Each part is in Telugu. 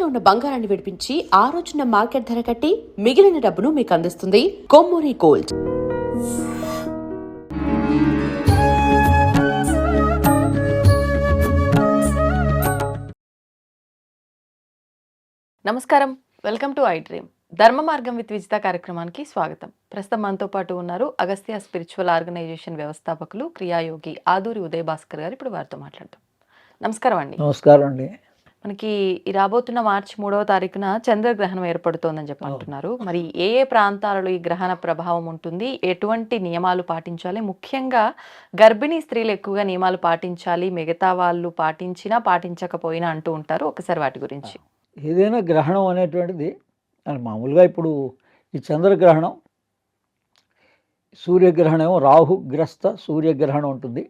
తాకట్టులో ఉన్న బంగారాన్ని విడిపించి ఆ రోజున మార్కెట్ ధర కట్టి మిగిలిన డబ్బును మీకు అందిస్తుంది కొమ్మూరి గోల్డ్. నమస్కారం, వెల్కమ్ టు ఐ డ్రీమ్. ధర్మ మార్గం విత్ విజిత కార్యక్రమానికి స్వాగతం. ప్రస్తుతం మనతో పాటు ఉన్నారు అగస్త్య స్పిరిచువల్ ఆర్గనైజేషన్ వ్యవస్థాపకులు క్రియాయోగి ఆదూరి ఉదయ్ భాస్కర్ గారు. ఇప్పుడు వారితో మాట్లాడతాం. నమస్కారం అండి. నమస్కారం అండి. మనకి ఈ రాబోతున్న మార్చి 3వ తారీఖున చంద్రగ్రహణం ఏర్పడుతోందని చెప్పి అంటున్నారు. మరి ఏ ఏ ప్రాంతాలలో ఈ గ్రహణ ప్రభావం ఉంటుంది, ఎటువంటి నియమాలు పాటించాలి, ముఖ్యంగా గర్భిణీ స్త్రీలు ఎక్కువగా నియమాలు పాటించాలి, మిగతా వాళ్ళు పాటించినా పాటించకపోయినా అంటూ ఉంటారు. ఒకసారి వాటి గురించి. ఏదైనా గ్రహణం అనేటువంటిది మామూలుగా ఇప్పుడు ఈ చంద్రగ్రహణం, సూర్యగ్రహణమేమో రాహుగ్రస్త సూర్యగ్రహణం ఉంటుంది,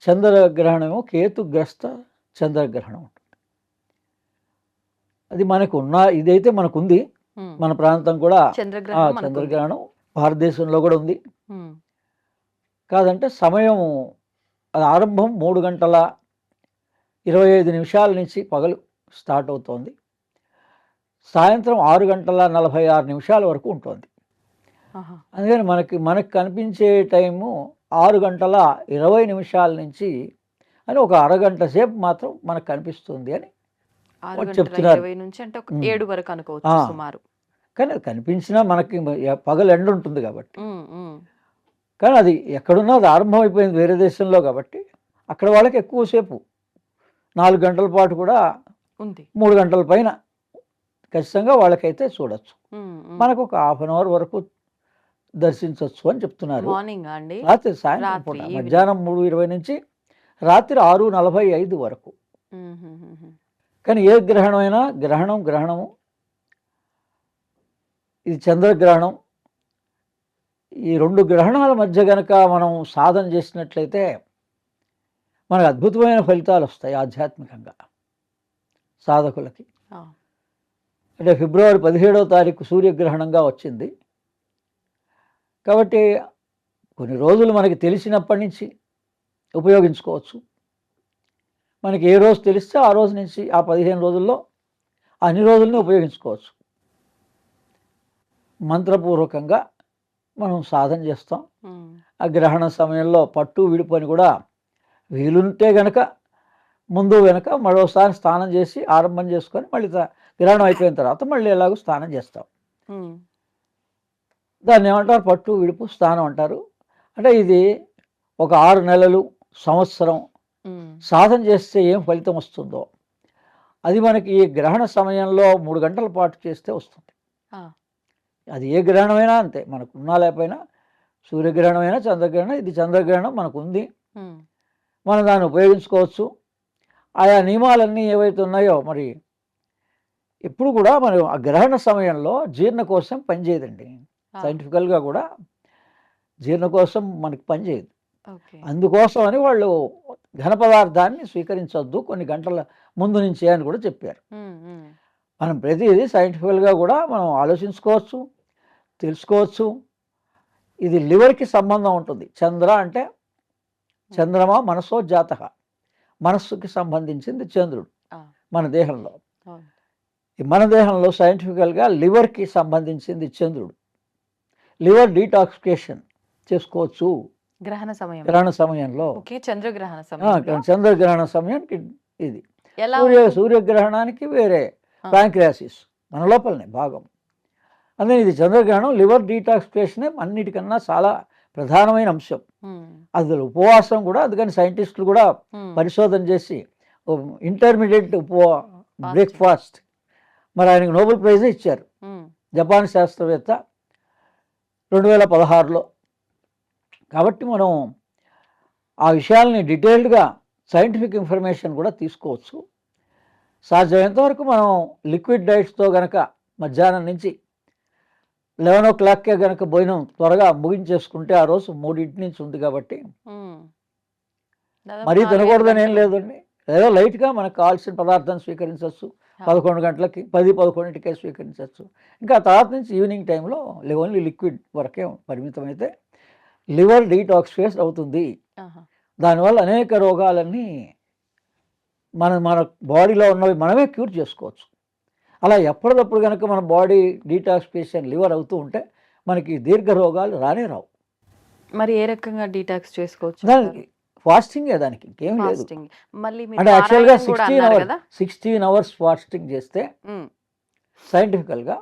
చంద్రగ్రహణమేమో కేతుగ్రస్త చంద్రగ్రహణం ఉంటుంది. అది మనకు ఉన్న ఇదైతే మనకుంది, మన ప్రాంతం కూడా చంద్రగ్రహణం భారతదేశంలో కూడా ఉంది. కాదంటే సమయం అది ఆరంభం 3:25 నుంచి పగలు స్టార్ట్ అవుతోంది, సాయంత్రం 6:46 వరకు ఉంటుంది. అందుకని మనకు కనిపించే టైము 6:20 నుంచి అని ఒక అరగంట సేపు మాత్రం మనకు కనిపిస్తుంది అని చెప్తున్నారు. కానీ అది కనిపించినా మనకి పగలు ఎండ ఉంటుంది కాబట్టి, కానీ అది ఎక్కడున్నా అది ఆరంభం అయిపోయింది వేరే దేశంలో కాబట్టి అక్కడ వాళ్ళకి ఎక్కువసేపు 4 గంటల పాటు కూడా ఉంది, 3 గంటల పైన ఖచ్చితంగా వాళ్ళకైతే చూడొచ్చు. మనకు ఒక ½ గంట వరకు దర్శించవచ్చు అని చెప్తున్నారు. రాత్రి సాయంత్రం పూట మధ్యాహ్నం 3:20 నుంచి రాత్రి 6:45 వరకు. కానీ ఏ గ్రహణమైనా గ్రహణము ఇది చంద్రగ్రహణం. ఈ 2 గ్రహణాల మధ్య గనక మనం సాధన చేసినట్లయితే మనకు అద్భుతమైన ఫలితాలు వస్తాయి ఆధ్యాత్మికంగా సాధకులకి. అంటే ఫిబ్రవరి 17వ తారీఖు సూర్యగ్రహణంగా వచ్చింది కాబట్టి కొన్ని రోజులు మనకి తెలిసినప్పటి నుంచి ఉపయోగించుకోవచ్చు. మనకి ఏ రోజు తెలిస్తే ఆ రోజు నుంచి ఆ 15 రోజుల్లో అన్ని రోజుల్ని ఉపయోగించుకోవచ్చు. మంత్రపూర్వకంగా మనం సాధన చేస్తాం. ఆ గ్రహణ సమయంలో పట్టు విడిపని కూడా వీలుంటే గనక ముందు వెనక మరోసారి స్నానం చేసి ఆరంభం చేసుకొని మళ్ళీ గ్రహణం అయిపోయిన తర్వాత మళ్ళీ ఎలాగో స్నానం చేస్తాం. దాన్ని ఏమంటారు, పట్టు విడుపు స్నానం అంటారు. అంటే ఇది ఒక 6 నెలలు సంవత్సరం సాధన చేస్తే ఏం ఫలితం వస్తుందో అది మనకి ఈ గ్రహణ సమయంలో 3 గంటల పాటు చేస్తే వస్తుంది. అది ఏ గ్రహణమైనా అంతే, మనకు ఉన్నా లేకపోయినా, సూర్యగ్రహణమైనా చంద్రగ్రహణం. ఇది చంద్రగ్రహణం మనకు ఉంది, మనం దాన్ని ఉపయోగించుకోవచ్చు. ఆయా నియమాలన్నీ ఏవైతే ఉన్నాయో మరి ఎప్పుడు కూడా మనం ఆ గ్రహణ సమయంలో జీర్ణకోశం పనిచేయదండి. సైంటిఫికల్గా కూడా జీర్ణకోశం మనకి పనిచేయదు. అందుకోసం అని వాళ్ళు ఘన పదార్థాన్ని స్వీకరించవద్దు కొన్ని గంటల ముందు నుంచే అని కూడా చెప్పారు. మనం ప్రతిదీ సైంటిఫికల్గా కూడా మనం ఆలోచించుకోవచ్చు, తెలుసుకోవచ్చు. ఇది లివర్కి సంబంధం ఉంటుంది. చంద్ర అంటే చంద్రమా మనసో జాతక, మనస్సుకి సంబంధించింది చంద్రుడు మన దేహంలో. మన దేహంలో సైంటిఫికల్గా లివర్కి సంబంధించింది చంద్రుడు. లివర్ డీటాక్సిఫికేషన్ చేసుకోవచ్చు గ్రహణ సమయంలో. చంద్రగ్రహణ సమయానికి ఇది, సూర్యగ్రహణానికి వేరే ప్యాంక్రియాసిస్ మన లోపలనే భాగం. అందుకని ఇది చంద్రగ్రహణం లివర్ డీటాక్సిఫికేషన్ అన్నిటికన్నా చాలా ప్రధానమైన అంశం. అందులో ఉపవాసం కూడా, అందుకని సైంటిస్టులు కూడా పరిశోధన చేసి ఇంటర్మీడియట్ బ్రేక్ఫాస్ట్, మరి ఆయనకు నోబెల్ ప్రైజ్ ఇచ్చారు జపాన్ శాస్త్రవేత్త 2016లో. కాబట్టి మనం ఆ విషయాల్ని డీటెయిల్డ్గా సైంటిఫిక్ ఇన్ఫర్మేషన్ కూడా తీసుకోవచ్చు. సాధ్యమైనంత వరకు మనం లిక్విడ్ డైట్స్తో గనక మధ్యాహ్నం నుంచి 11 o'clockకే గనక భోజనం త్వరగా ముగించేసుకుంటే, ఆ రోజు 3 నుంచి ఉంది కాబట్టి మరీ తినకూడదని ఏం లేదండి. ఏదో లైట్గా మనకు కావాల్సిన పదార్థాన్ని స్వీకరించవచ్చు. 11 గంటలకి 10-11కే స్వీకరించవచ్చు. ఇంకా తర్వాత నుంచి ఈవినింగ్ టైంలో ఓన్లీ లిక్విడ్ వరకే పరిమితమైతే లివర్ డీటాక్సిఫికేషన్ అవుతుంది. దానివల్ల అనేక రోగాలన్నీ మన బాడీలో ఉన్నవి మనమే క్యూర్ చేసుకోవచ్చు. అలా ఎప్పటికప్పుడు కనుక మన బాడీ డీటాక్సిఫికేషన్ లివర్ అవుతూ ఉంటే మనకి దీర్ఘ రోగాలు రానే రావు. మరి ఏ రకంగా డీటాక్స్ చేసుకోవచ్చు దానికి ఫాస్టింగే, దానికి ఇంకేం లేదు. ఫాస్టింగ్ మళ్ళీ మీరు అంటే యాక్చువల్గా పారాయణం కూడా అన్నారు కదా 16 అవర్స్ ఫాస్టింగ్ చేస్తే ఉమ్, సైంటిఫికల్గా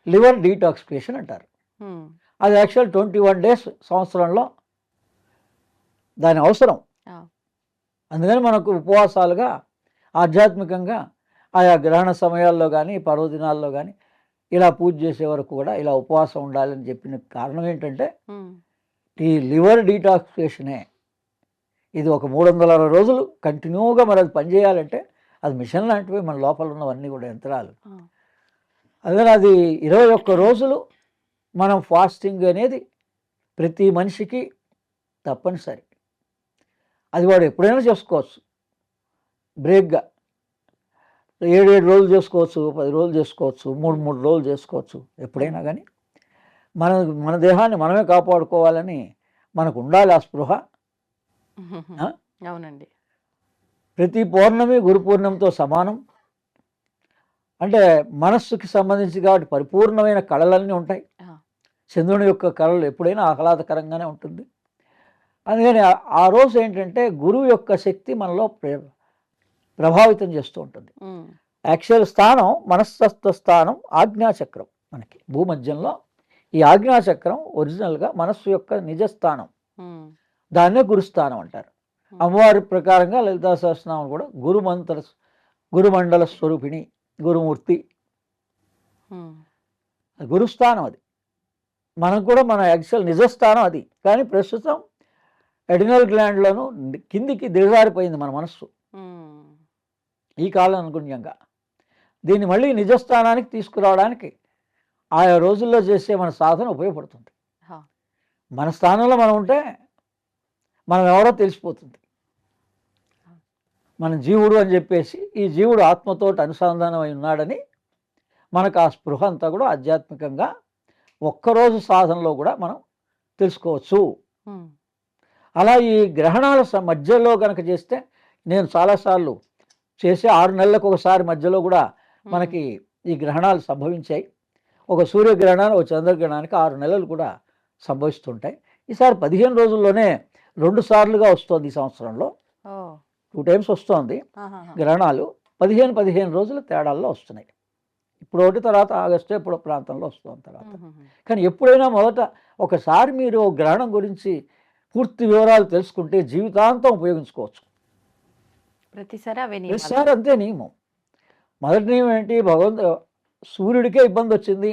లివర్ డీటాక్సిఫికేషన్ అంటారు. ఉమ్, అది యాక్చువల్ 21 డేస్ సంవత్సరంలో దాని అవసరం. ఆ, అందుకని మనకు ఉపవాసాలుగా ఆధ్యాత్మికంగా ఆయా గ్రహణ సమయాల్లో కానీ పర్వదినాల్లో కానీ ఇలా పూజ చేసే వరకు కూడా ఇలా ఉపవాసం ఉండాలని చెప్పిన కారణం ఏంటంటే ఉమ్, ఈ లివర్ డీటాక్సిఫికేషనే. ఇది ఒక 360 రోజులు కంటిన్యూగా మరి అది పనిచేయాలంటే అది మిషన్ లాంటివి, మన లోపల ఉన్నవన్నీ కూడా యంత్రాలు. ఆ, అందుకని అది 21 రోజులు మనం ఫాస్టింగ్ అనేది ప్రతి మనిషికి తప్పనిసరి. అది వాడు ఎప్పుడైనా చేసుకోవచ్చు, బ్రేక్గా 7 రోజులు చేసుకోవచ్చు, 10 రోజులు చేసుకోవచ్చు, 3 రోజులు చేసుకోవచ్చు, ఎప్పుడైనా కానీ మన మన దేహాన్ని మనమే కాపాడుకోవాలని మనకు ఉండాలి ఆ స్పృహ. ఆ? అవునండి. ప్రతి పౌర్ణమి గురు పూర్ణిమతో సమానం. అంటే మనస్సుకి సంబంధించి కాబట్టి పరిపూర్ణమైన కళలన్నీ ఉంటాయి. ఆ, చంద్రుని యొక్క కళలు ఎప్పుడైనా ఆహ్లాదకరంగానే ఉంటుంది. అందుకని ఆ రోజు ఏంటంటే గురువు యొక్క శక్తి మనలో ప్రభావితం చేస్తూ ఉంటుంది. ఉమ్, యాక్చువల్ స్థానం, మనస్తత్వ స్థానం ఆజ్ఞాచక్రం. మనకి భూమధ్యంలో ఈ ఆజ్ఞాచక్రం ఒరిజినల్గా మనస్సు యొక్క నిజస్థానం. ఉమ్, దాన్నే గురుస్థానం అంటారు. అమ్మవారి ప్రకారంగా లలితా సహస్రనామం కూడా గురుమండల స్వరూపిణి, గురుమూర్తి, ఉమ్, గురుస్థానం అది. మనకు కూడా మన యాక్చువల్ నిజస్థానం అది. కానీ ప్రస్తుతం ఎడినల్ గ్లాండ్లోనూ కిందికి దిగజారిపోయింది మన మనస్సు ఉమ్, ఈ కాలం అనుగుణ్యంగా. దీన్ని మళ్ళీ నిజస్థానానికి తీసుకురావడానికి ఆయా రోజుల్లో చేసే మన సాధన ఉపయోగపడుతుంది. హా, మన స్థానంలో మనం ఉంటే మనం ఎవరో తెలిసిపోతుంది. మన జీవుడు అని చెప్పేసి, ఈ జీవుడు ఆత్మతోటి అనుసంధానం అయి ఉన్నాడని మనకు ఆ స్పృహ అంతా కూడా ఆధ్యాత్మికంగా ఒక్కరోజు సాధనలో కూడా మనం తెలుసుకోవచ్చు. ఉమ్, అలా ఈ గ్రహణాల మధ్యలో కనుక చేస్తే, నేను చాలాసార్లు చేసే 6 నెలలకు ఒకసారి మధ్యలో కూడా మనకి ఈ గ్రహణాలు సంభవించాయి. ఒక సూర్యగ్రహణానికి, ఒక చంద్రగ్రహణానికి 6 నెలలు కూడా సంభవిస్తుంటాయి. ఈసారి 15 రోజుల్లోనే 2 సార్లుగా వస్తుంది. ఈ సంవత్సరంలో ఓ, 2 టైమ్స్ వస్తుంది ఆహాహా, గ్రహణాలు. 15 రోజుల తేడాల్లో వస్తున్నాయి. ఇప్పుడు ఒకటి, తర్వాత ఆగస్టు ఎప్పుడో ప్రాంతంలో వస్తుంది తర్వాత. ఉమ్, కానీ ఎప్పుడైనా మొదట ఒకసారి మీరు గ్రహణం గురించి పూర్తి వివరాలు తెలుసుకుంటే జీవితాంతం ఉపయోగించుకోవచ్చు. ప్రతిసారి అవే నియమాలు. ప్రతిసారి అంతే నియమం. మొదటి నియమం ఏంటి? సూర్యుడికే ఇబ్బంది వచ్చింది,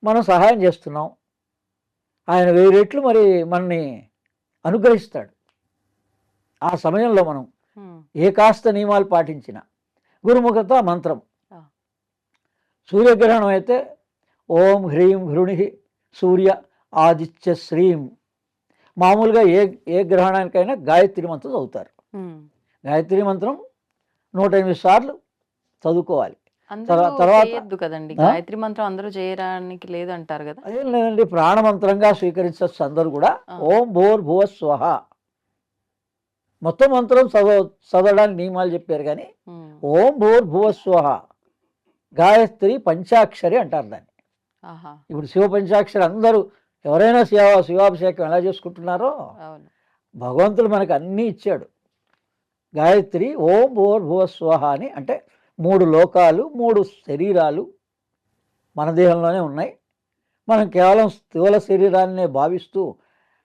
మనం సహాయం చేస్తున్నాం, ఆయన 1000 రెట్లు మరి మనని అనుగ్రహిస్తాడు. ఆ సమయంలో మనం ఉమ్, ఏ కాస్త నియమాలు పాటించిన గురుముఖత మంత్రం. ఆ, సూర్యగ్రహణం అయితే ఓం హ్రీం హృణి సూర్య ఆదిత్య శ్రీం. మామూలుగా ఏ గ్రహణానికైనా గాయత్రి మంత్రం చదువుతారు. ఉమ్. గాయత్రి మంత్రం 108 సార్లు చదువుకోవాలి. అందరూ తర్వాత చేయొద్దు కదండి, ఆ? గాయత్రి మంత్రం అందరూ చేయడానికి లేదు అంటారు కదా. అదేం లేదండి, ప్రాణమంత్రంగా స్వీకరించవచ్చు అందరూ కూడా. ఆ. ఓం భూర్భువ స్వహ మొత్తం మంత్రం చదవడానికి నియమాలు చెప్పారు. కానీ ఉమ్, ఓం భూర్భువ స్వహ గాయత్రి పంచాక్షరి అంటారు దాన్ని. ఆహా, ఇప్పుడు శివ పంచాక్షరి అందరూ ఎవరైనా శివాభిషేకం ఎలా చేసుకుంటున్నారో అవును. భగవంతుడు మనకు అన్నీ ఇచ్చాడు. గాయత్రి ఓం భూర్భువ స్వహ అని అంటే 3 లోకాలు, 3 శరీరాలు మన దేహంలోనే ఉన్నాయి. మనం కేవలం స్థూల శరీరాన్నే భావిస్తూ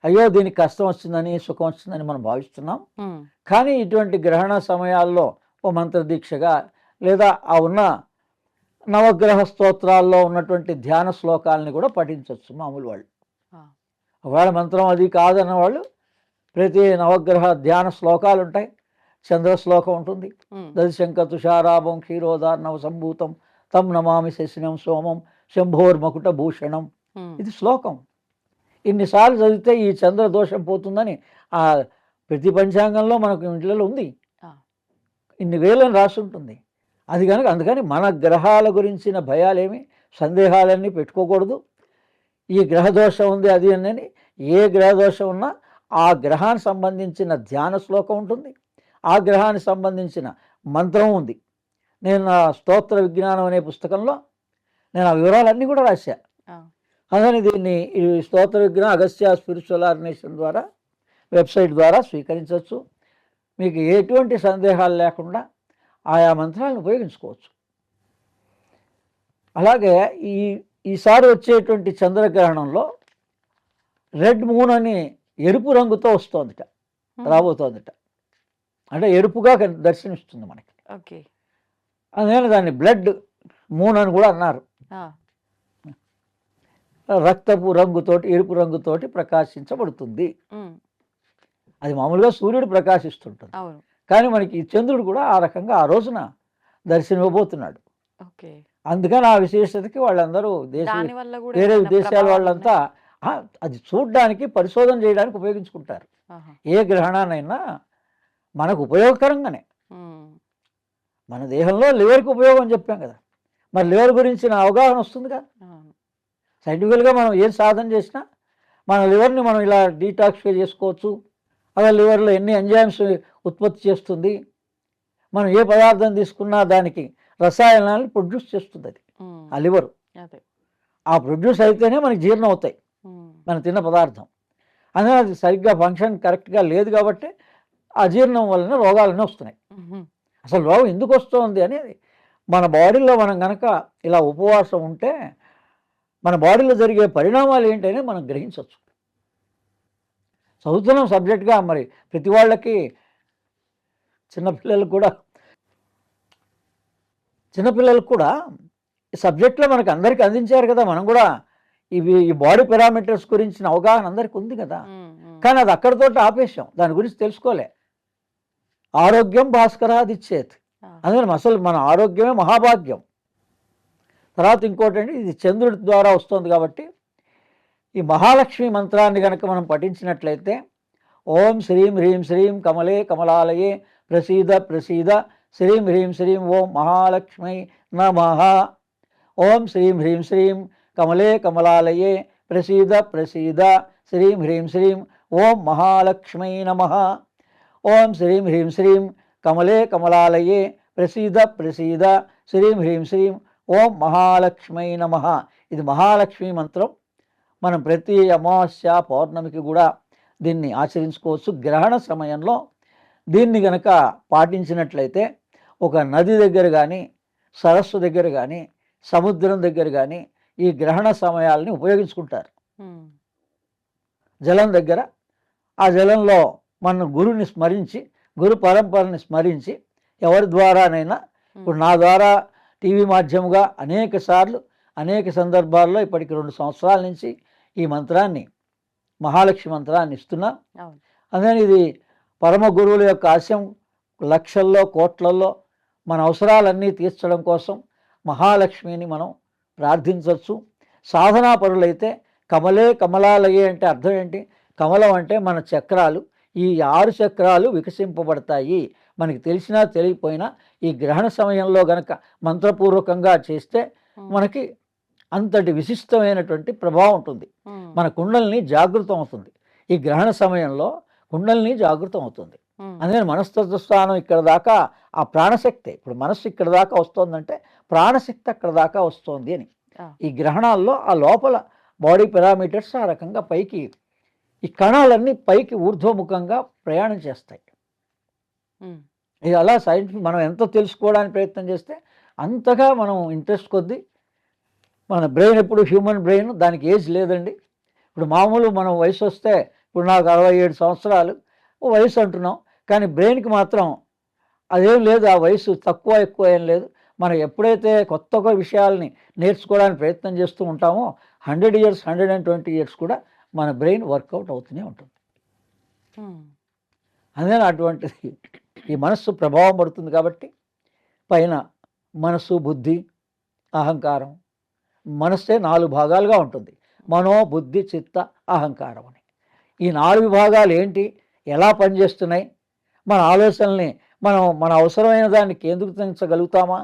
అయ్యో దీనికి కష్టం వచ్చిందని, సుఖం వచ్చిందని మనం భావిస్తున్నాం. ఉమ్, కానీ ఇటువంటి గ్రహణ సమయాల్లో ఓ మంత్రదీక్షగా లేదా ఆ ఉన్న నవగ్రహ స్తోత్రాల్లో ఉన్నటువంటి ధ్యాన శ్లోకాలని కూడా పఠించవచ్చు మామూలు వాళ్ళు. ఆ, ఒకవేళ మంత్రం అది కాదన్న వాళ్ళు ప్రతి నవగ్రహ ధ్యాన శ్లోకాలు ఉంటాయి. చంద్ర శ్లోకం ఉంటుంది. ఉమ్, దశశంక తుషారాభం క్షీరోదార్ణవ సంభూతం తం నమామి శశినం సోమం శంభోర్మకుట భూషణం. ఉమ్, ఇది శ్లోకం. ఇన్నిసార్లు చదివితే ఈ చంద్ర దోషం పోతుందని ఆ ప్రతి పంచాంగంలో మనకు ఇంట్లో ఉంది. ఆ, ఇన్ని వేలని రాసి ఉంటుంది. అది కనుక అందుకని మన గ్రహాల గురించిన భయాలేమి, సందేహాలన్నీ పెట్టుకోకూడదు. ఈ గ్రహదోషం ఉంది అది అని, ఏ గ్రహదోషం ఉన్నా ఆ గ్రహానికి సంబంధించిన ధ్యాన శ్లోకం ఉంటుంది, ఆ గ్రహానికి సంబంధించిన మంత్రం ఉంది. నేను నా స్తోత్ర విజ్ఞానం అనే పుస్తకంలో నేను ఆ వివరాలన్నీ కూడా రాశా. అందుకని దీన్ని ఈ స్తోత్ర విజ్ఞానం అగస్త్య స్పిరిచువల్ ఆర్గనైజేషన్ ద్వారా వెబ్సైట్ ద్వారా స్వీకరించవచ్చు. మీకు ఎటువంటి సందేహాలు లేకుండా ఆయా మంత్రాలను ఉపయోగించుకోవచ్చు. అలాగే ఈసారి వచ్చేటువంటి చంద్రగ్రహణంలో రెడ్ మూన్ అని ఎరుపు రంగుతో వస్తోందిట, రాబోతోందిట. అంటే ఎరుపుగా దర్శనమిస్తుంది మనకి. ఓకే. అందుకని దాన్ని బ్లడ్ మూన్ అని కూడా అన్నారు. రక్తపు రంగుతోటి ఎరుపు రంగుతోటి ప్రకాశించబడుతుంది. అది మామూలుగా సూర్యుడు ప్రకాశిస్తుంటుంది, కానీ మనకి చంద్రుడు కూడా ఆ రకంగా ఆ రోజున దర్శనమివ్వబోతున్నాడు. అందుకని ఆ విశేషతకి వాళ్ళందరూ వేరే దేశాల వాళ్ళంతా అది చూడడానికి పరిశోధన చేయడానికి ఉపయోగించుకుంటారు. ఏ గ్రహణాన్నైనా మనకు ఉపయోగకరంగానే. మన దేహంలో లివర్కి ఉపయోగం చెప్పాం కదా, మరి లివర్ గురించిన అవగాహన వస్తుంది కదా. సైంటిఫికల్గా మనం ఏం సాధన చేసినా మన లివర్ని మనం ఇలా డీటాక్సిఫై చేసుకోవచ్చు. అలా లివర్లో ఎన్ని ఎంజైమ్స్ ఉత్పత్తి చేస్తుంది, మనం ఏ పదార్థం తీసుకున్నా దానికి రసాయనాలను ప్రొడ్యూస్ చేస్తుంది అది ఆ లివరు. ఆ ప్రొడ్యూస్ అయితేనే మనకి జీర్ణం అవుతాయి మనం తిన్న పదార్థం. అందుకని అది సరిగ్గా ఫంక్షన్ కరెక్ట్గా లేదు కాబట్టి అజీర్ణం వలన రోగాలన్నీ వస్తున్నాయి. అసలు రోగం ఎందుకు వస్తుంది అనేది మన బాడీలో మనం కనుక ఇలా ఉపవాసం ఉంటే మన బాడీలో జరిగే పరిణామాలు ఏంటనే మనం గ్రహించవచ్చు. చదువుతున్నాం సబ్జెక్ట్గా, మరి ప్రతి వాళ్ళకి చిన్నపిల్లలకు కూడా ఈ సబ్జెక్ట్లో మనకు అందరికీ అందించారు కదా. మనం కూడా ఈ బాడీ పారామీటర్స్ గురించిన అవగాహన అందరికీ ఉంది కదా, కానీ అది అక్కడితో ఆపేశాం, దాని గురించి తెలుసుకోలే. ఆరోగ్యం భాస్కరాదిచ్చేత్. అందుకని అసలు మన ఆరోగ్యమే మహాభాగ్యం. తర్వాత ఇంకోటి అండి, ఇది చంద్రుడి ద్వారా వస్తుంది కాబట్టి ఈ మహాలక్ష్మి మంత్రాన్ని కనుక మనం పఠించినట్లయితే ఓం శ్రీం హ్రీం శ్రీం కమలే కమలాలయే ప్రసీద ప్రసీద శ్రీం హ్రీం శ్రీం ఓం మహాలక్ష్మై నమః. ఓం శ్రీం హ్రీం శ్రీం కమలే కమలాలయే ప్రసీద ప్రసీద శ్రీం హ్రీం శ్రీం ఓం మహాలక్ష్మై నమః. ఓం శ్రీం హ్రీం శ్రీం కమలే కమలాలయే ప్రసీద ప్రసీద శ్రీం హ్రీం శ్రీం ఓం మహాలక్ష్మై నమః. ఇది మహాలక్ష్మి మంత్రం. మనం ప్రతి అమావాస్య పౌర్ణమికి కూడా దీన్ని ఆచరించుకోవచ్చు. గ్రహణ సమయంలో దీన్ని గనక పాటించినట్లయితే ఒక నది దగ్గర కానీ, సరస్సు దగ్గర కానీ, సముద్రం దగ్గర కానీ ఈ గ్రహణ సమయాలని ఉపయోగించుకుంటారు. జలం దగ్గర ఆ జలంలో మన గురుని స్మరించి, గురు పరంపరని స్మరించి, ఎవరి ద్వారానైనా, ఇప్పుడు నా ద్వారా టీవీ మాధ్యముగా అనేక సార్లు అనేక సందర్భాల్లో ఇప్పటికి 2 సంవత్సరాల నుంచి ఈ మంత్రాన్ని, మహాలక్ష్మి మంత్రాన్ని ఇస్తున్నా. అందుకని ఇది పరమ గురువుల యొక్క ఆశయం. లక్షల్లో కోట్లల్లో మన అవసరాలన్నీ తీర్చడం కోసం మహాలక్ష్మిని మనం ప్రార్థించవచ్చు. సాధనా పరులైతే కమలే కమలాలయే అంటే అర్థం ఏంటి? కమలం అంటే మన చక్రాలు. ఈ 6 చక్రాలు వికసింపబడతాయి. మనకి తెలిసినా తెలియకపోయినా ఈ గ్రహణ సమయంలో గనక మంత్రపూర్వకంగా చేస్తే మనకి అంతటి విశిష్టమైనటువంటి ప్రభావం ఉంటుంది. మన కుండలిని జాగృతం అవుతుంది. ఈ గ్రహణ సమయంలో కుండలిని జాగృతం అవుతుంది. అందుకని మనస్తత్వ స్థానం ఇక్కడ దాకా ఆ ప్రాణశక్తి, ఇప్పుడు మనస్సు ఇక్కడ దాకా వస్తుందంటే ప్రాణశక్తి అక్కడ దాకా వస్తుంది అని. ఈ గ్రహణాల్లో ఆ లోపల బాడీ పారామీటర్స్ ఆ రకంగా పైకి, ఈ కణాలన్నీ పైకి ఊర్ధ్వముఖంగా ప్రయాణం చేస్తాయి. ఇది అలా సైంటిఫిక్ మనం ఎంత తెలుసుకోవడానికి ప్రయత్నం చేస్తే అంతగా మనం ఇంట్రెస్ట్ కొద్దీ మన బ్రెయిన్, ఎప్పుడు హ్యూమన్ బ్రెయిన్ దానికి ఏజ్ లేదండి. ఇప్పుడు మామూలు మనం వయసు వస్తే, ఇప్పుడు నాకు 67 సంవత్సరాలు వయసు అంటున్నాం, కానీ బ్రెయిన్కి మాత్రం అదేం లేదు, ఆ వయసు తక్కువ ఎక్కువ ఏం లేదు. మనం ఎప్పుడైతే కొత్త విషయాల్ని నేర్చుకోవడానికి ప్రయత్నం చేస్తూ ఉంటామో 100 years 120 years కూడా మన బ్రెయిన్ వర్కౌట్ అవుతూనే ఉంటుంది. అందుకని అటువంటిది ఈ మనస్సు ప్రభావం పడుతుంది కాబట్టి పైన మనస్సు, బుద్ధి, అహంకారం. మనస్సే 4 భాగాలుగా ఉంటుంది, మనో, బుద్ధి, చిత్త, అహంకారం అని. ఈ 4 విభాగాలు ఏంటి, ఎలా పనిచేస్తున్నాయి, మన ఆలోచనల్ని మన అవసరమైన దాన్ని కేంద్రీకరించగలుగుతామా,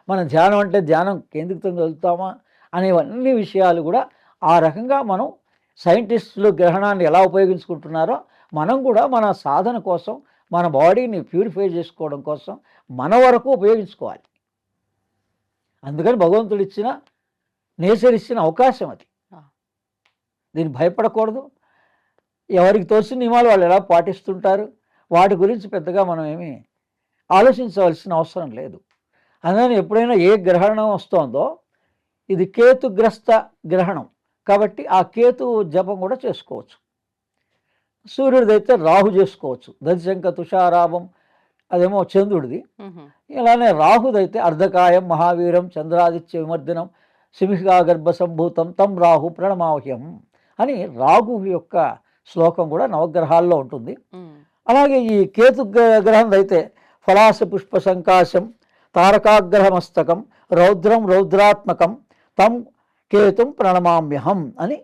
మన ధ్యానం అంటే ధ్యానం కేంద్రీకరించగలుగుతామా అనేవన్నీ విషయాలు కూడా ఆ రకంగా మనం సైంటిస్టులు గ్రహణాన్ని ఎలా ఉపయోగించుకుంటున్నారో మనం కూడా మన సాధన కోసం, మన బాడీని ప్యూరిఫై చేసుకోవడం కోసం మన వరకు ఉపయోగించుకోవాలి. అందుకని భగవంతుడు ఇచ్చిన నేచర్ ఇచ్చిన అవకాశం అది. ఆ. దీన్ని భయపడకూడదు. ఎవరికి తోచిన నియమాలు వాళ్ళు ఎలా పాటిస్తుంటారు, వాటి గురించి పెద్దగా మనం ఏమీ ఆలోచించవలసిన అవసరం లేదు. అందుకని ఎప్పుడైనా ఏ గ్రహణం వస్తోందో ఇది కేతుగ్రస్త గ్రహణం కాబట్టి ఆ కేతు జపం కూడా చేసుకోవచ్చు. సూర్యుడిదైతే రాహు చేసుకోవచ్చు. దశశంక తుషారాభం అదేమో చంద్రుడిది. మ్మ్. ఇలానే రాహుదైతే అర్ధకాయం మహావీరం చంద్రాదిత్య విమర్దనం సింహికా గర్భ సంభూతం తం రాహు ప్రణమాహ్యం అని రాహు యొక్క శ్లోకం కూడా నవగ్రహాల్లో ఉంటుంది. మ్మ్. అలాగే ఈ కేతు గ్రహం అయితే ఫలాస పుష్ప సంకాశం తారకాగ్రహమస్తకం రౌద్రం రౌద్రాత్మకం తం కేతుం ప్రణమామ్యహం అని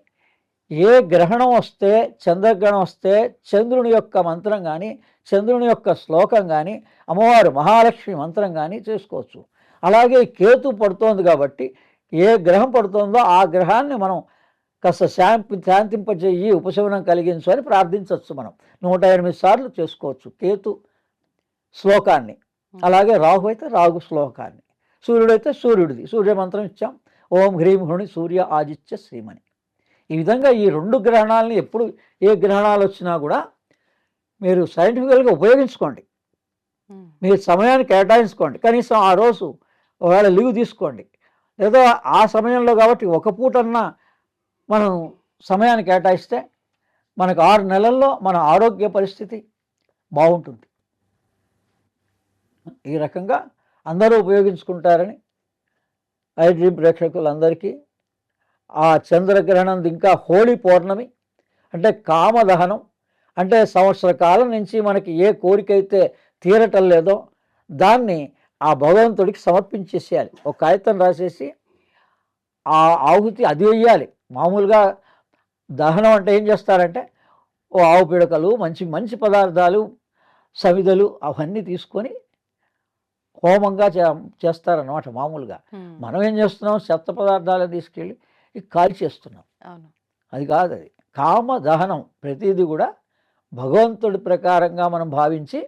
ఏ గ్రహణం వస్తే చంద్రగ్రహణం వస్తే చంద్రుని యొక్క మంత్రం కానీ చంద్రుని యొక్క శ్లోకం కానీ అమ్మవారు మహాలక్ష్మి మంత్రం కానీ చేసుకోవచ్చు. అలాగే కేతు పడుతోంది కాబట్టి ఏ గ్రహం పడుతోందో ఆ గ్రహాన్ని మనం కాస్త శాంతింపజేయి ఉపశమనం కలిగించు అని ప్రార్థించవచ్చు. మనం 108 సార్లు చేసుకోవచ్చు కేతు శ్లోకాన్ని. అలాగే రాహు అయితే రాహు శ్లోకాన్ని, సూర్యుడైతే సూర్యుడిది సూర్య మంత్రం ఇచ్చాం, ఓం హ్రీం హృణి సూర్య ఆదిత్య శ్రీమని. ఈ విధంగా ఈ 2 గ్రహణాలని ఎప్పుడు ఏ గ్రహణాలు వచ్చినా కూడా మీరు సైంటిఫికల్గా ఉపయోగించుకోండి. మ్మ్. మీరు సమయాన్ని కేటాయించుకోండి. కనీసం ఆ రోజు ఒకవేళ లీవ్ తీసుకోండి, లేదా ఆ సమయంలో కాబట్టి ఒక పూటన్నా మనం సమయాన్ని కేటాయిస్తే మనకు 6 నెలల్లో మన ఆరోగ్య పరిస్థితి బాగుంటుంది. ఈ రకంగా అందరూ ఉపయోగించుకుంటారని ఐ డ్రీమ్ ప్రేక్షకులందరికీ ఆ చంద్రగ్రహణం ఇంకా హోళీ పౌర్ణమి అంటే కామదహనం అంటే సంవత్సర కాలం నుంచి మనకి ఏ కోరిక అయితే తీరటం లేదో దాన్ని ఆ భగవంతుడికి సమర్పించేసేయాలి. ఒక కాగితం రాసేసి ఆ ఆహుతి అది వేయాలి. మామూలుగా దహనం అంటే ఏం చేస్తారంటే ఓ ఆవు పిడకలు మంచి మంచి పదార్థాలు సమిదలు అవన్నీ తీసుకొని హోమంగా చేస్తారన్నమాట మామూలుగా. మ్మ్. మనం ఏం చేస్తున్నాం, చెత్త పదార్థాలను తీసుకెళ్ళి కాల్ చేస్తున్నాం. అవును. అది కాదు, అది కామ దహనం. ప్రతిదీ కూడా భగవంతుడి ప్రకారంగా మనం భావించి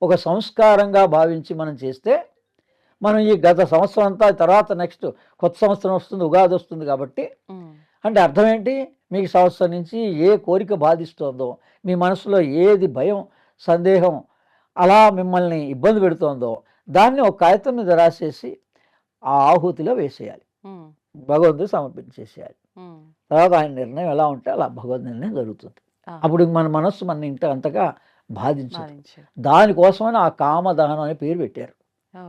ఒక సంస్కారంగా భావించి మనం చేస్తే మనం ఈ గత సంవత్సరం అంతా తర్వాత నెక్స్ట్ కొత్త సంవత్సరం వస్తుంది, ఉగాది వస్తుంది కాబట్టి మ్మ్. అంటే అర్థం ఏంటి, మీకు సంవత్సరం నుంచి ఏ కోరిక బాధిస్తోందో, మీ మనసులో ఏది భయం సందేహం అలా మిమ్మల్ని ఇబ్బంది పెడుతోందో దాన్ని ఒక కాగితం మీద రాసేసి ఆ ఆహుతిలో వేసేయాలి, మ్మ్. భగవంతుడు సమర్పించేసేయాలి. మ్మ్. తర్వాత ఆయన నిర్ణయం ఎలా ఉంటే అలా భగవద్ నిర్ణయం జరుగుతుంది. ఆ. అప్పుడు మన మనస్సు మన ఇంట అంతగా బాధించదు. మారించారు. దానికోసమని ఆ కామదహనం అనే పేరు పెట్టారు. ఓ.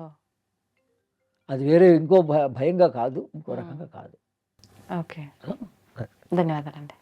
అది వేరే ఇంకో భయంగా కాదు, ఇంకో మ్మ్. రకంగా కాదు. ఓకే. ధన్యవాదాలండి.